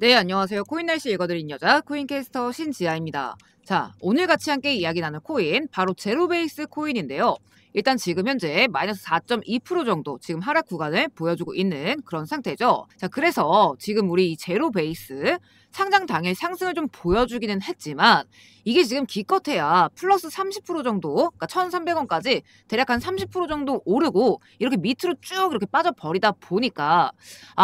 네, 안녕하세요. 코인 날씨 읽어드린 여자 코인캐스터 신지아입니다. 자, 오늘 같이 함께 이야기 나눌 코인 바로 제로베이스 코인인데요. 일단 지금 현재 마이너스 4.2% 정도 지금 하락 구간을 보여주고 있는 그런 상태죠. 자, 그래서 지금 우리 이 제로베이스 상장 당일 상승을 좀 보여주기는 했지만 이게 지금 기껏해야 플러스 30% 정도, 그러니까 1,300원까지 대략 한 30% 정도 오르고 이렇게 밑으로 쭉 이렇게 빠져버리다 보니까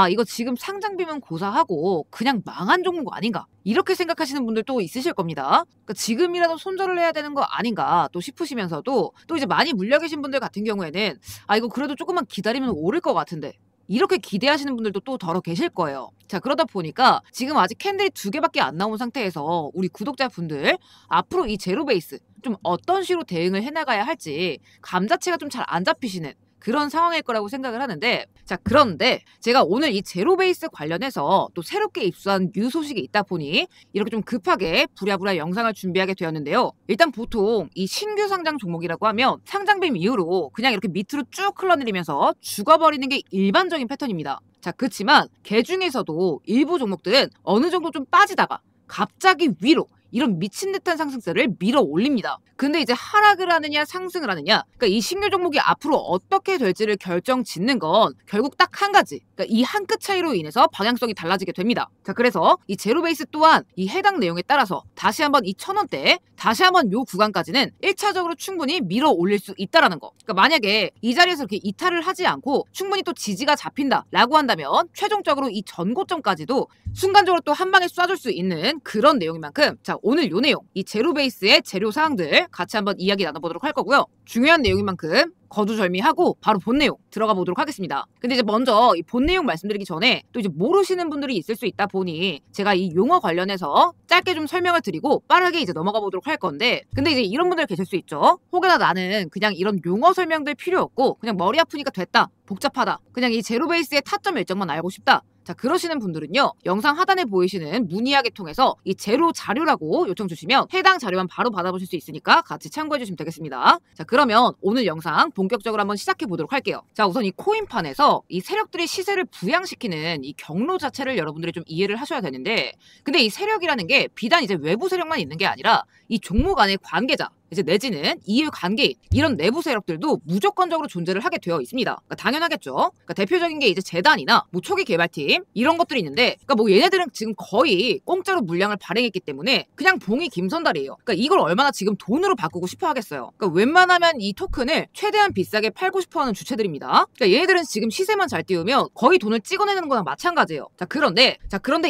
이거 지금 상장비면 고사하고 그냥 망한 종목 아닌가? 이렇게 생각하시는 분들도 있으실 겁니다. 그러니까 지금이라도 손절을 해야 되는 거 아닌가 또 싶으시면서도 또 이제 많이 물려 계신 분들 같은 경우에는 이거 그래도 조금만 기다리면 오를 것 같은데 이렇게 기대하시는 분들도 또 더러 계실 거예요. 자, 그러다 보니까 지금 아직 캔들이 2개밖에 안 나온 상태에서 우리 구독자분들 앞으로 이 제로베이스 좀 어떤 식으로 대응을 해나가야 할지 감 자체가 좀 잘 안 잡히시는 그런 상황일 거라고 생각을 하는데, 자, 그런데 제가 오늘 이 제로베이스 관련해서 또 새롭게 입수한 뉴 소식이 있다 보니 이렇게 좀 급하게 부랴부랴 영상을 준비하게 되었는데요. 일단 보통 이 신규 상장 종목이라고 하면 상장빔 이후로 그냥 이렇게 밑으로 쭉 흘러내리면서 죽어버리는 게 일반적인 패턴입니다. 자, 그렇지만 그 중에서도 일부 종목들은 어느 정도 좀 빠지다가 갑자기 위로 이런 미친 듯한 상승세를 밀어 올립니다. 근데 이제 하락을 하느냐 상승을 하느냐, 그러니까 이 신규 종목이 앞으로 어떻게 될지를 결정 짓는 건 결국 딱 한 가지, 그러니까 이 한 끗 차이로 인해서 방향성이 달라지게 됩니다. 자, 그래서 이 제로베이스 또한 이 해당 내용에 따라서 다시 한번 이 1,000원대 다시 한번 요 구간까지는 1차적으로 충분히 밀어 올릴 수 있다라는 거. 그러니까 만약에 이 자리에서 이렇게 이탈을 하지 않고 충분히 또 지지가 잡힌다라고 한다면 최종적으로 이 전고점까지도 순간적으로 또 한 방에 쏴줄 수 있는 그런 내용인 만큼, 자, 오늘 요 내용 이 제로베이스의 재료 사항들 같이 한번 이야기 나눠보도록 할 거고요. 중요한 내용인 만큼 거두절미하고 바로 본 내용 들어가 보도록 하겠습니다. 근데 이제 먼저 이 본 내용 말씀드리기 전에 또 이제 모르시는 분들이 있을 수 있다 보니 제가 이 용어 관련해서 짧게 좀 설명을 드리고 빠르게 이제 넘어가 보도록 할 건데, 근데 이제 이런 분들 계실 수 있죠. 혹여나 나는 그냥 이런 용어 설명들 필요 없고 그냥 머리 아프니까 됐다, 복잡하다, 그냥 이 제로베이스의 타점 일정만 알고 싶다. 자, 그러시는 분들은요, 영상 하단에 보이시는 문의하기 통해서 이 제로 자료라고 요청 주시면 해당 자료만 바로 받아보실 수 있으니까 같이 참고해 주시면 되겠습니다. 자, 그러면 오늘 영상 본격적으로 한번 시작해 보도록 할게요. 자, 우선 이 코인판에서 이 세력들이 시세를 부양시키는 이 경로 자체를 여러분들이 좀 이해를 하셔야 되는데, 근데 이 세력이라는 게 비단 이제 외부 세력만 있는 게 아니라 이 종목 안에 관계자, 이제 내지는 이해 관계인 이런 내부 세력들도 무조건적으로 존재를 하게 되어 있습니다. 그러니까 당연하겠죠. 그러니까 대표적인 게 이제 재단이나 뭐 초기 개발팀 이런 것들이 있는데, 그러니까 뭐 얘네들은 지금 거의 공짜로 물량을 발행했기 때문에 그냥 봉이 김선달이에요. 그러니까 이걸 얼마나 지금 돈으로 바꾸고 싶어 하겠어요. 그러니까 웬만하면 이 토큰을 최대한 비싸게 팔고 싶어하는 주체들입니다. 그러니까 얘네들은 지금 시세만 잘 띄우면 거의 돈을 찍어내는 거랑 마찬가지예요. 자, 그런데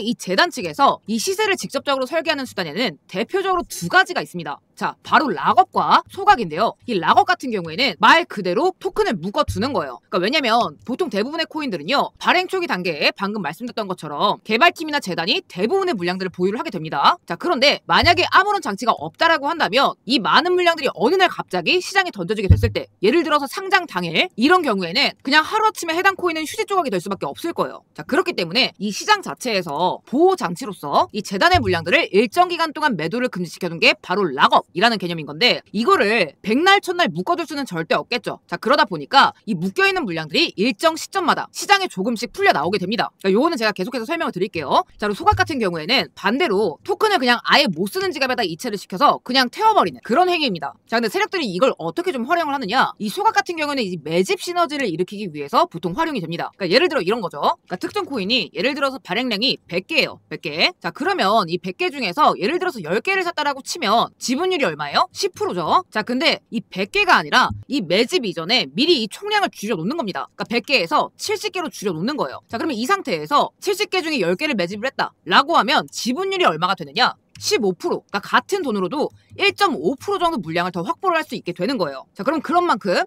이 재단 측에서 이 시세를 직접적으로 설계하는 수단에는 대표적으로 2가지가 있습니다. 자, 바로 락업과 소각인데요. 이 락업 같은 경우에는 말 그대로 토큰을 묶어두는 거예요. 그러니까 왜냐면 보통 대부분의 코인들은요, 발행 초기 단계에 방금 말씀드렸던 것처럼 개발팀이나 재단이 대부분의 물량들을 보유를 하게 됩니다. 자, 그런데 만약에 아무런 장치가 없다라고 한다면 이 많은 물량들이 어느 날 갑자기 시장에 던져지게 됐을 때, 예를 들어서 상장 당일 이런 경우에는 그냥 하루아침에 해당 코인은 휴지 조각이 될 수밖에 없을 거예요. 자, 그렇기 때문에 이 시장 자체에서 보호 장치로서 이 재단의 물량들을 일정 기간 동안 매도를 금지시켜둔 게 바로 락업 이라는 개념인 건데, 이거를 백날 첫날 묶어둘 수는 절대 없겠죠. 자, 그러다 보니까 이 묶여있는 물량들이 일정 시점마다 시장에 조금씩 풀려 나오게 됩니다. 그러니까 요거는 제가 계속해서 설명을 드릴게요. 자, 그리고 소각 같은 경우에는 반대로 토큰을 그냥 아예 못 쓰는 지갑에다 이체를 시켜서 그냥 태워버리는 그런 행위입니다. 자, 근데 세력들이 이걸 어떻게 좀 활용을 하느냐, 이 소각 같은 경우에는 이 매집 시너지를 일으키기 위해서 보통 활용이 됩니다. 그러니까 예를 들어 이런 거죠. 그러니까 특정 코인이 예를 들어서 발행량이 100개예요. 100개. 자, 그러면 이 100개 중에서 예를 들어서 10개를 샀다라고 치면 지분율이 얼마예요? 10%죠. 자, 근데 이 100개가 아니라 이 매집 이전에 미리 이 총량을 줄여놓는 겁니다. 그러니까 100개에서 70개로 줄여놓는 거예요. 자, 그러면 이 상태에서 70개 중에 10개를 매집을 했다 라고 하면 지분율이 얼마가 되느냐? 15%. 그러니까 같은 돈으로도 1.5% 정도 물량을 더 확보를 할 수 있게 되는 거예요. 자, 그럼 그런 만큼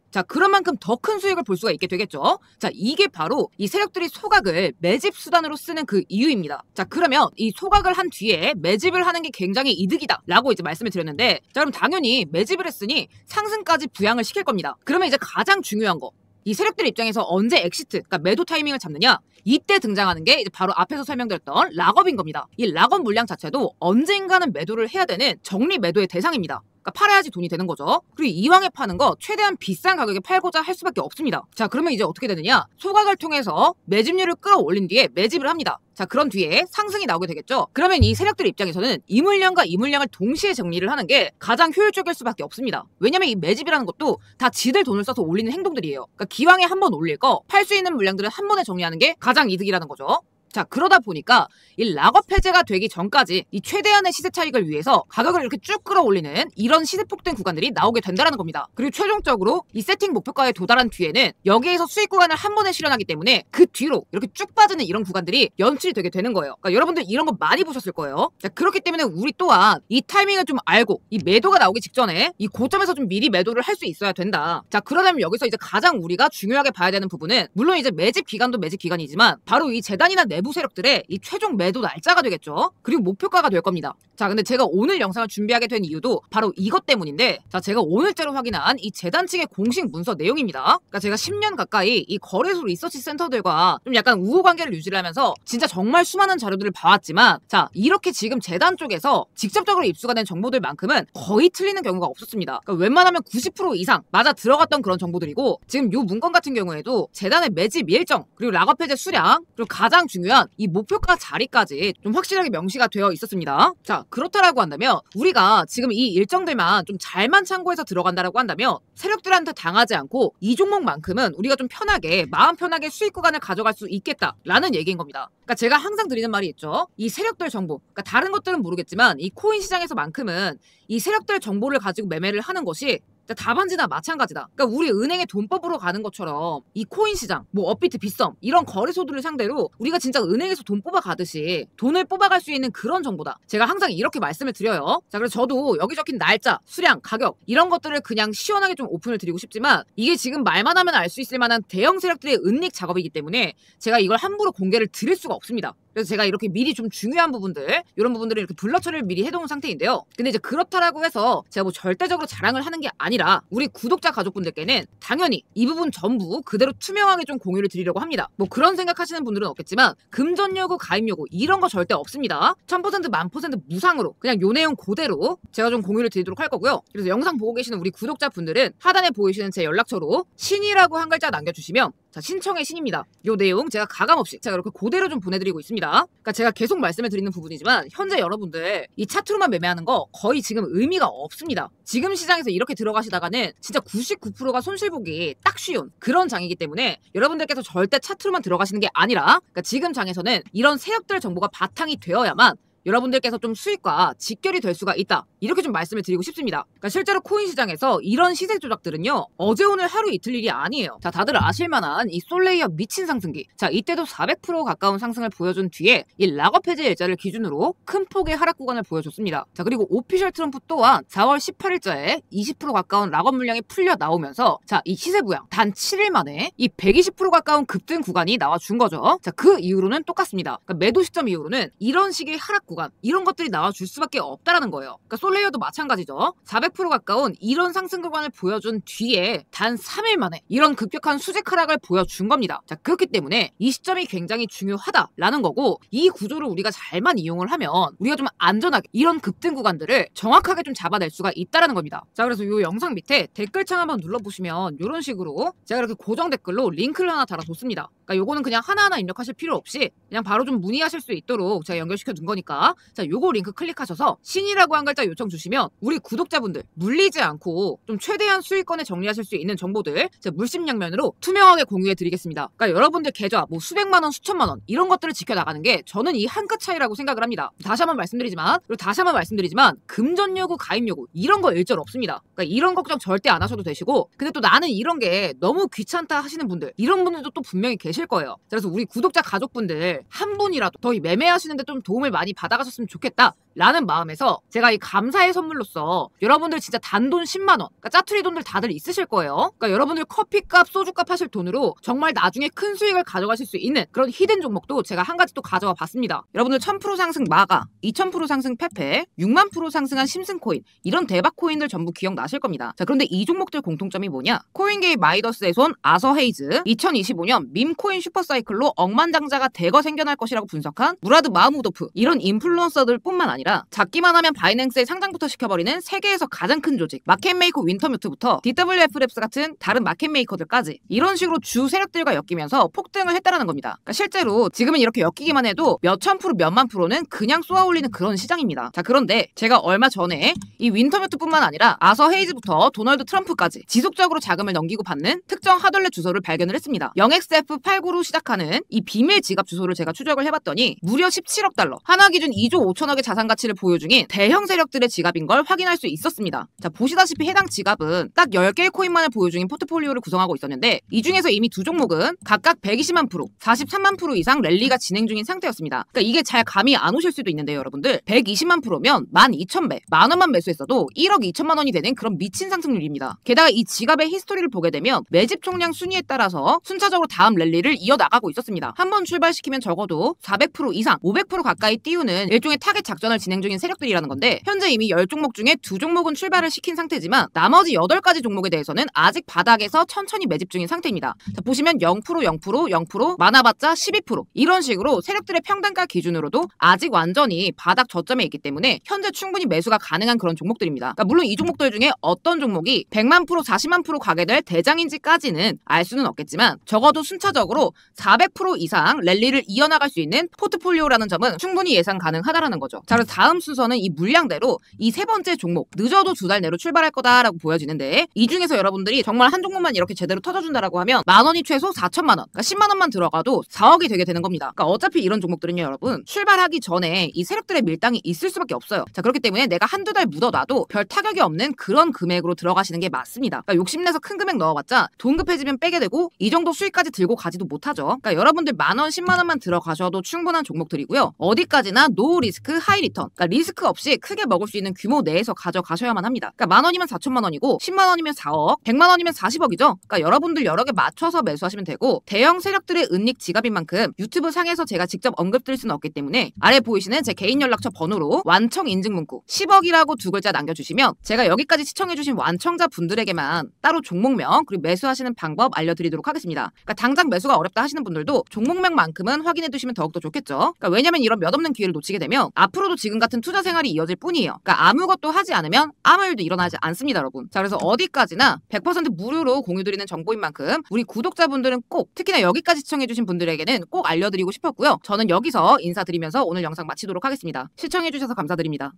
더 큰 수익을 볼 수가 있게 되겠죠. 자, 이게 바로 이 세력들이 소각을 매집 수단으로 쓰는 그 이유입니다. 자, 그러면 이 소각을 한 뒤에 매집을 하는 게 굉장히 이득이다 라고 이제 말씀을 드렸는데, 자, 그럼 당연히 매집을 했으니 상승까지 부양을 시킬 겁니다. 그러면 이제 가장 중요한 거, 이 세력들 입장에서 언제 엑시트, 그러니까 매도 타이밍을 잡느냐, 이때 등장하는 게 이제 바로 앞에서 설명드렸던 락업인 겁니다. 이 락업 물량 자체도 언젠가는 매도를 해야 되는 정리 매도의 대상입니다. 그러니까 팔아야지 돈이 되는 거죠. 그리고 이왕에 파는 거 최대한 비싼 가격에 팔고자 할 수밖에 없습니다. 자, 그러면 이제 어떻게 되느냐? 소각을 통해서 매집률을 끌어올린 뒤에 매집을 합니다. 자, 그런 뒤에 상승이 나오게 되겠죠. 그러면 이 세력들 입장에서는 이 물량과 이 물량을 동시에 정리를 하는 게 가장 효율적일 수밖에 없습니다. 왜냐면 이 매집이라는 것도 다 지들 돈을 써서 올리는 행동들이에요. 그러니까 기왕에 한 번 올릴 거 팔 수 있는 물량들을 한 번에 정리하는 게 가장 이득이라는 거죠. 자, 그러다 보니까 이 락업 해제가 되기 전까지 이 최대한의 시세 차익을 위해서 가격을 이렇게 쭉 끌어올리는 이런 시세 폭등 구간들이 나오게 된다는 겁니다. 그리고 최종적으로 이 세팅 목표가에 도달한 뒤에는 여기에서 수익 구간을 한 번에 실현하기 때문에 그 뒤로 이렇게 쭉 빠지는 이런 구간들이 연출이 되게 되는 거예요. 그러니까 여러분들 이런 거 많이 보셨을 거예요. 자, 그렇기 때문에 우리 또한 이 타이밍을 좀 알고 이 매도가 나오기 직전에 이 고점에서 좀 미리 매도를 할 수 있어야 된다. 자, 그러려면 여기서 이제 가장 우리가 중요하게 봐야 되는 부분은 물론 이제 매집 기간도 매집 기간이지만 바로 이 재단이나 내부 세력들의 이 최종 매도 날짜가 되겠죠. 그리고 목표가가 될 겁니다. 자, 근데 제가 오늘 영상을 준비하게 된 이유도 바로 이것 때문인데, 자, 제가 오늘자로 확인한 이 재단 측의 공식 문서 내용입니다. 그러니까 제가 10년 가까이 이 거래소 리서치 센터들과 좀 약간 우호 관계를 유지를 하면서 진짜 정말 수많은 자료들을 봐왔지만, 자, 이렇게 지금 재단 쪽에서 직접적으로 입수가 된 정보들만큼은 거의 틀리는 경우가 없었습니다. 그러니까 웬만하면 90% 이상 맞아 들어갔던 그런 정보들이고, 지금 요 문건 같은 경우에도 재단의 매집 일정, 그리고 락업 해제 수량, 그리고 가장 중요한 이 목표가 자리까지 좀 확실하게 명시가 되어 있었습니다. 자, 그렇다라고 한다면 우리가 지금 이 일정들만 좀 잘만 참고해서 들어간다라고 한다면 세력들한테 당하지 않고 이 종목만큼은 우리가 좀 편하게 마음 편하게 수익 구간을 가져갈 수 있겠다라는 얘기인 겁니다. 그러니까 제가 항상 드리는 말이 있죠. 이 세력들 정보, 그러니까 다른 것들은 모르겠지만 이 코인 시장에서만큼은 이 세력들 정보를 가지고 매매를 하는 것이 답안지나 마찬가지다. 그러니까 우리 은행의 돈법으로 가는 것처럼 이 코인 시장, 뭐 업비트, 빗썸 이런 거래소들을 상대로 우리가 진짜 은행에서 돈 뽑아 가듯이 돈을 뽑아갈 수 있는 그런 정보다. 제가 항상 이렇게 말씀을 드려요. 자, 그래서 저도 여기 적힌 날짜, 수량, 가격 이런 것들을 그냥 시원하게 좀 오픈을 드리고 싶지만 이게 지금 말만 하면 알 수 있을 만한 대형 세력들의 은닉 작업이기 때문에 제가 이걸 함부로 공개를 드릴 수가 없습니다. 그래서 제가 이렇게 미리 좀 중요한 부분들, 이런 부분들을 이렇게 블러 처리를 미리 해놓은 상태인데요. 근데 이제 그렇다라고 해서 제가 뭐 절대적으로 자랑을 하는 게 아니라 우리 구독자 가족분들께는 당연히 이 부분 전부 그대로 투명하게 좀 공유를 드리려고 합니다. 뭐 그런 생각하시는 분들은 없겠지만 금전 요구, 가입 요구 이런 거 절대 없습니다. 1000% 1000% 무상으로 그냥 요 내용 그대로 제가 좀 공유를 드리도록 할 거고요. 그래서 영상 보고 계시는 우리 구독자분들은 하단에 보이시는 제 연락처로 신이라고 한 글자 남겨주시면 자, 신청의 신입니다. 요 내용 제가 가감없이 제가 이렇게 그대로 좀 보내드리고 있습니다. 그러니까 제가 계속 말씀을 드리는 부분이지만 현재 여러분들 이 차트로만 매매하는 거 거의 지금 의미가 없습니다. 지금 시장에서 이렇게 들어가시다가는 진짜 99%가 손실보기 딱 쉬운 그런 장이기 때문에 여러분들께서 절대 차트로만 들어가시는 게 아니라 그러니까 지금 장에서는 이런 세력들 정보가 바탕이 되어야만 여러분들께서 좀 수익과 직결이 될 수가 있다. 이렇게 좀 말씀을 드리고 싶습니다. 그러니까 실제로 코인 시장에서 이런 시세 조작들은요. 어제 오늘 하루 이틀 일이 아니에요. 자, 다들 아실만한 이 솔레이어 미친 상승기. 자, 이때도 400% 가까운 상승을 보여준 뒤에 이 락업 해제 일자를 기준으로 큰 폭의 하락 구간을 보여줬습니다. 자, 그리고 오피셜 트럼프 또한 4월 18일자에 20% 가까운 락업 물량이 풀려 나오면서 자, 이 시세 부양 단 7일 만에 이 120% 가까운 급등 구간이 나와준 거죠. 자, 그 이후로는 똑같습니다. 그러니까 매도 시점 이후로는 이런 식의 하락 구간 이런 것들이 나와줄 수밖에 없다라는 거예요. 그러니까 솔레이어도 마찬가지죠. 400% 가까운 이런 상승 구간을 보여준 뒤에 단 3일 만에 이런 급격한 수직 하락을 보여준 겁니다. 자, 그렇기 때문에 이 시점이 굉장히 중요하다라는 거고 이 구조를 우리가 잘만 이용을 하면 우리가 좀 안전하게 이런 급등 구간들을 정확하게 좀 잡아낼 수가 있다라는 겁니다. 자, 그래서 이 영상 밑에 댓글창 한번 눌러보시면 이런 식으로 제가 이렇게 고정 댓글로 링크를 하나 달아뒀습니다. 그러니까 요거는 그냥 하나하나 입력하실 필요 없이 그냥 바로 좀 문의하실 수 있도록 제가 연결시켜 둔 거니까 자, 요거 링크 클릭하셔서 신이라고 한 글자 요청 주시면 우리 구독자분들 물리지 않고 좀 최대한 수익권에 정리하실 수 있는 정보들 제가 물심양면으로 투명하게 공유해 드리겠습니다. 그러니까 여러분들 계좌 뭐 수백만 원, 수천만 원 이런 것들을 지켜나가는 게 저는 이 한 끗 차이라고 생각을 합니다. 다시 한번 말씀드리지만 금전 요구, 가입 요구 이런 거 일절 없습니다. 그러니까 이런 걱정 절대 안 하셔도 되시고 근데 또 나는 이런 게 너무 귀찮다 하시는 분들 이런 분들도 또 분명히 계실 거예요. 그래서 우리 구독자 가족분들 한 분이라도 더 매매하시는데 좀 도움을 많이 받아가셨으면 좋겠다 라는 마음에서 제가 이 감사의 선물로서 여러분들 진짜 단돈 10만원 그러니까 짜투리 돈들 다들 있으실 거예요. 그러니까 여러분들 커피값 소주값 하실 돈으로 정말 나중에 큰 수익을 가져가실 수 있는 그런 히든 종목도 제가 한 가지 또 가져와 봤습니다. 여러분들 1000% 상승 마가 2000% 상승 페페 6만% 상승한 심슨코인 이런 대박 코인들 전부 기억나실 겁니다. 자, 그런데 이 종목들 공통점이 뭐냐? 코인게이 마이더스의 손 아서 헤이즈 2025년 밈코인 코인 슈퍼사이클로 억만장자가 대거 생겨날 것이라고 분석한 무라드 마흐무도프, 이런 인플루언서들뿐만 아니라 잡기만 하면 바이낸스에 상장부터 시켜버리는 세계에서 가장 큰 조직 마켓메이커 윈터뮤트부터 DWF랩스 같은 다른 마켓메이커들까지 이런 식으로 주 세력들과 엮이면서 폭등을 했다라는 겁니다. 그러니까 실제로 지금은 이렇게 엮이기만 해도 몇천 프로 몇만 프로는 그냥 쏘아올리는 그런 시장입니다. 자, 그런데 제가 얼마 전에 이 윈터뮤트뿐만 아니라 아서 헤이즈부터 도널드 트럼프까지 지속적으로 자금을 넘기고 받는 특정 하덜렛 주소를 발견을 했습니다. 0xF89로 시작하는 이 비밀 지갑 주소를 제가 추적을 해봤더니 무려 17억 달러, 하나 기준 2조 5천억의 자산 가치를 보유 중인 대형 세력들의 지갑인 걸 확인할 수 있었습니다. 자, 보시다시피 해당 지갑은 딱 10개의 코인만을 보유 중인 포트폴리오를 구성하고 있었는데 이 중에서 이미 두 종목은 각각 120만 프로, 43만 프로 이상 랠리가 진행 중인 상태였습니다. 그러니까 이게 잘 감이 안 오실 수도 있는데요, 여러분들. 120만 프로면 12,000배, 만 원만 매수했어도 1억 2천만 원이 되는 그런 미친 상승률입니다. 게다가 이 지갑의 히스토리를 보게 되면 매집 총량 순위에 따라서 순차적으로 다음 랠리를 이어나가고 있었습니다. 한번 출발시키면 적어도 400% 이상, 500% 가까이 띄우는 일종의 타겟 작전을 진행 중인 세력들이라는 건데 현재 이미 10종목 중에 2종목은 출발을 시킨 상태지만 나머지 8가지 종목에 대해서는 아직 바닥에서 천천히 매집 중인 상태입니다. 자, 보시면 0%, 0%, 0%, 많아봤자 12% 이런 식으로 세력들의 평단가 기준으로도 아직 완전히 바닥 저점에 있기 때문에 현재 충분히 매수가 가능한 그런 종목들입니다. 그러니까 물론 이 종목들 중에 어떤 종목이 100만 프로, 40만 프로 가게 될 대장인지까지는 알 수는 없겠지만 적어도 순차적으로 400% 이상 랠리를 이어나갈 수 있는 포트폴리오라는 점은 충분히 예상 가능하다라는 거죠. 자, 그래서 다음 순서는 이 물량대로 이 세 번째 종목, 늦어도 2달 내로 출발할 거다라고 보여지는데 이 중에서 여러분들이 정말 한 종목만 이렇게 제대로 터져준다라고 하면 만 원이 최소 4천만 원, 그러니까 10만 원만 들어가도 4억이 되게 되는 겁니다. 그러니까 어차피 이런 종목들은요, 여러분 출발하기 전에 이 세력들의 밀당이 있을 수밖에 없어요. 자, 그렇기 때문에 내가 한두 달 묻어놔도 별 타격이 없는 그런 금액으로 들어가시는 게 맞습니다. 그러니까 욕심내서 큰 금액 넣어봤자 돈 급해지면 빼게 되고 이 정도 수익까지 들고 가지도 못하죠. 그러니까 여러분들 만 원, 10만 원만 들어가셔도 충분한 종목들이고요. 어디까지나 노 리스크 하이 리턴, 그러니까 리스크 없이 크게 먹을 수 있는 규모 내에서 가져가셔야만 합니다. 그러니까 만 원이면 4천만 원이고 10만 원이면 4억, 100만 원이면 40억이죠. 그러니까 여러분들 여러 개 맞춰서 매수하시면 되고 대형 세력들의 은닉 지갑인 만큼 유튜브 상에서 제가 직접 언급드릴 수는 없기 때문에 아래 보이시는 제 개인 연락처 번호로 완청 인증 문구 10억이라고 두 글자 남겨주시면 제가 여기까지 시청해주신 완청자 분들에게만 따로 종목명 그리고 매수하시는 방법 알려드리도록 하겠습니다. 그러니까 당장 매수가 어렵다 하시는 분들도 종목명만큼은 확인해두시면 더욱더 좋겠죠. 그러니까 왜냐면 이런 몇 없는 기회를 놓치게 되면 앞으로도 지금 같은 투자 생활이 이어질 뿐이에요. 그러니까 아무것도 하지 않으면 아무 일도 일어나지 않습니다, 여러분. 자, 그래서 어디까지나 100% 무료로 공유드리는 정보인 만큼 우리 구독자분들은 꼭, 특히나 여기까지 시청해주신 분들에게는 꼭 알려드리고 싶었고요. 저는 여기서 인사드리면서 오늘 영상 마치도록 하겠습니다. 시청해주셔서 감사드립니다.